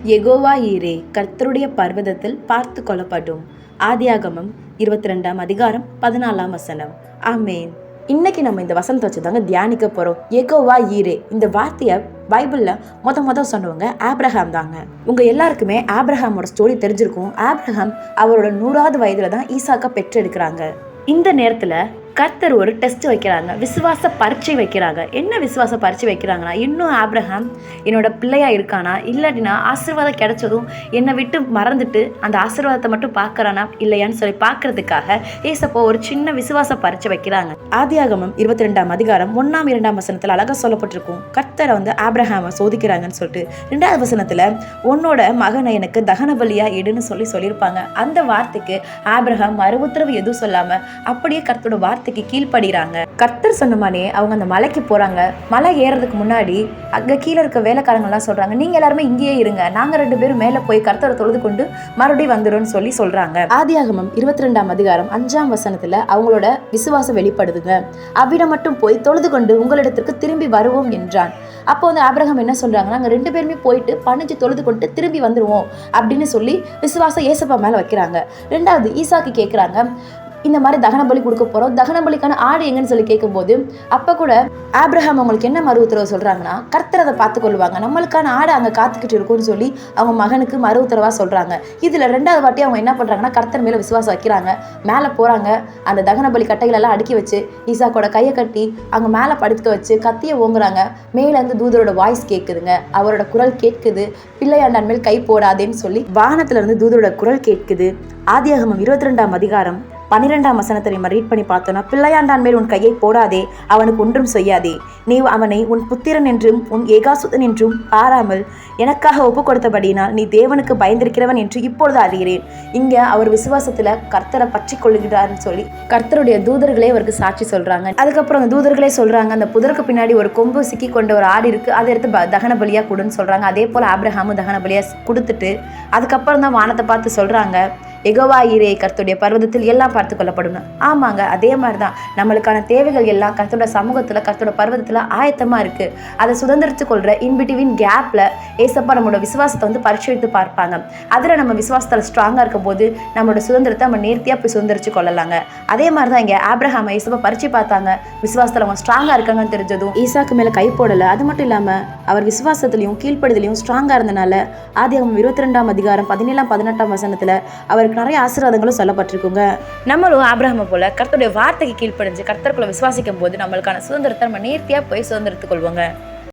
யெகோவா ஈரே கர்த்தருடைய பர்வதத்தில் பார்த்து கொள்ளப்படும். ஆதியாகமம் 22ஆம் அதிகாரம் 14ஆம் வசனம். ஆமேன். இன்னைக்கு நம்ம இந்த வசனத்தை வச்சுதாங்க தியானிக்க போறோம். யெகோவா ஈரே இந்த வார்த்தையை பைபிள்ல முத சொன்னவங்க ஆபிரகாம் தாங்க. உங்க எல்லாருக்குமே ஆபிரகாமோட ஸ்டோரி தெரிஞ்சிருக்கும். ஆபிரகாம் அவரோட 100வது வயதுல தான் ஈசாக்க பெற்றெடுக்கிறாங்க. இந்த நேரத்துல கர்த்தர் ஒரு டெஸ்ட் வைக்கிறாங்க, விசுவாச பரீட்சை வைக்கிறாங்க. என்ன விசுவாச பரீட்சை வைக்கிறாங்கன்னா, இன்னும் ஆபிரகாம் என்னோட பிள்ளையா இருக்கானா, இல்லாட்டினா ஆசீர்வாதம் கிடைச்சதும் என்னை விட்டு மறந்துட்டு அந்த ஆசீர்வாதத்தை மட்டும் பார்க்கறானா இல்லையான்னு சொல்லி பார்க்கறதுக்காக ஏசப்பா ஒரு சின்ன விசுவாச பரீட்சை வைக்கிறாங்க. ஆதியாகமம் 22ஆம் அதிகாரம் 1ஆம் 2ஆம் வசனத்துல அழகா சொல்லப்பட்டிருக்கும். கர்த்தரை ஆபிரகாமை சோதிக்கிறாங்கன்னு சொல்லிட்டு 2வது வசனத்துல உன்னோட மகனை எனக்கு தகன பலியா எடுன்னு சொல்லியிருப்பாங்க. அந்த வார்த்தைக்கு ஆபிரகாம் மறு உத்தரவு எதுவும் சொல்லாம அப்படியே கர்த்தரோட வார்த்தைக்கு கீழ்படுகிறாங்க. கர்த்தர் சொன்ன மாதிரி அவங்க அந்த மலைக்கு போறாங்க. மலை ஏறதுக்கு முன்னாடி அங்க கீழே இருக்க வேலைக்காரங்க எல்லாம் சொல்றாங்க, நீங்க எல்லாருமே இங்கேயே இருங்க, நாங்க 2 பேரும் மேல போய் கர்த்தரை தொழுது கொண்டு மறுபடியும் வந்துடும் சொல்றாங்க. ஆதியாகமம் 22ஆம் அதிகாரம் 5ஆம் வசனத்துல அவங்களோட விசுவாசம் வெளிப்படுதுங்க. அவ்விடம் மட்டும் போய் தொழுது கொண்டு உங்களிடத்திற்கு திரும்பி வருவோம் என்றான். அப்போ ஆபிரகாம் என்ன சொல்றாங்க, நாங்க 2 பேருமே போயிட்டு பணிஞ்சு தொழுது கொண்டு திரும்பி வந்துருவோம் அப்படின்னு சொல்லி விசுவாசம் ஏசப்பா மேல வைக்கிறாங்க. 2வது ஈசாக்கு கேட்கிறாங்க, இந்த மாதிரி தகன பலி கொடுக்க போறோம், தகன பலிக்கான ஆடு எங்கன்னு சொல்லி கேட்கும்போது அப்ப கூட ஆபிரகாம் அவங்களுக்கு என்ன மறு உத்தரவு சொல்றாங்கன்னா, கர்த்தர் அதை பார்த்து கொள்வாங்க, நம்மளுக்கான ஆடு அங்க காத்துக்கிட்டு இருக்கும்னு சொல்லி அவங்க மகனுக்கு மறு உத்தரவா சொல்றாங்க. இதுல 2வது வாட்டி அவங்க என்ன பண்றாங்கன்னா, கர்த்தர் மேல விசுவாசம் வைக்கிறாங்க. மேல போறாங்க, அந்த தகன பலி கட்டைகள் எல்லாம் அடுக்கி வச்சு ஈசாக்கோட கையை கட்டி அங்க மேல படுக்க வச்சு கத்திய ஓங்குறாங்க. மேல இருந்து தூதரோட வாய்ஸ் கேட்குதுங்க, அவரோட குரல் கேட்குது, பிள்ளையாண்டான் மேல் கை போடாதேன்னு சொல்லி வானத்துல இருந்து தூதரோட குரல் கேட்குது. ஆதியாகமம் 22ஆம் அதிகாரம் 12ஆம் வசனத்தை நம்ம ரீட் பண்ணி பார்த்தோம்னா, பிள்ளையாண்டான் மேல் உன் கையை போடாதே, அவனுக்கு ஒன்றும் செய்யாதே, நீ அவனை உன் புத்திரன் என்றும் உன் ஏகாசுதன் என்றும் பாராமல் எனக்காக ஒப்பு கொடுத்தபடினால் நீ தேவனுக்கு பயந்திருக்கிறவன் என்று இப்பொழுது அறிகிறேன். இங்க அவர் விசுவாசத்துல கர்த்தரை பற்றி கொள்ளுகிறார்னு சொல்லி கர்த்தருடைய தூதர்களே அவருக்கு சாட்சி சொல்றாங்க. அதுக்கப்புறம் அந்த தூதர்களே சொல்றாங்க, அந்த புதருக்கு பின்னாடி ஒரு கொம்பு சிக்கி கொண்ட ஒரு ஆடு இருக்கு, அதை எடுத்து தகன பலியா கொடுன்னு சொல்றாங்க. அதே போல ஆபிரகாமும் தகன பலியா கொடுத்துட்டு அதுக்கப்புறம் தான் வானத்தை பார்த்து சொல்றாங்க, யெகோவா ஈரே கர்த்தருடைய பர்வதத்தில் எல்லாம் பார்த்து கொள்ளப்படும். ஆமாங்க, அதே மாதிரி தான் நம்மளுக்கான தேவைகள் எல்லாம் கர்த்தரோட சமூகத்துல கர்த்தரோட பர்வதத்துல ஆயத்தமா இருக்கு. அதை சுதந்திரித்து கொள்ற இன்பிட்வீன் கேப்ல ஏசப்பா நம்மளோட விசுவாசத்தை பரிசோதித்து பார்ப்பாங்க. அதுல நம்ம விசுவாசத்துல ஸ்ட்ராங்கா இருக்கும் போது நம்மளோட சுதந்திரத்தை நம்ம நேர்த்தியா போய் சுதந்திரிச்சு கொள்ளலாங்க. அதே மாதிரிதான் இங்க ஆபிரகாம் ஏசப்பா பரிச்சு பார்த்தாங்க. விசுவாசத்துல அவங்க ஸ்ட்ராங்கா இருக்காங்கன்னு தெரிஞ்சதும் ஈசாக்கு மேல கை போடல. அது மட்டும் இல்லாம அவர் விசுவாசத்திலையும் கீழ்ப்படுதலையும் ஸ்ட்ராங்கா இருந்தனால ஆதியாகமம் 22ஆம் அதிகாரம் 17ஆம் 18ஆம் வசனத்துல அவருக்கு நிறைய ஆசீர்வாதங்களும் சொல்லப்பட்டிருக்குங்க. நம்மளும் ஆபிரகாமை போல கர்த்தருடைய வார்த்தைக்கு கீழ்ப்படிஞ்சு கர்த்தருக்குள்ள விசுவாசிக்கும் போது நம்மளுக்கான சுதந்திரத்தை நம்ம நேர்த்தியா போய் சுதந்திரத்துக் கொள்வோங்க.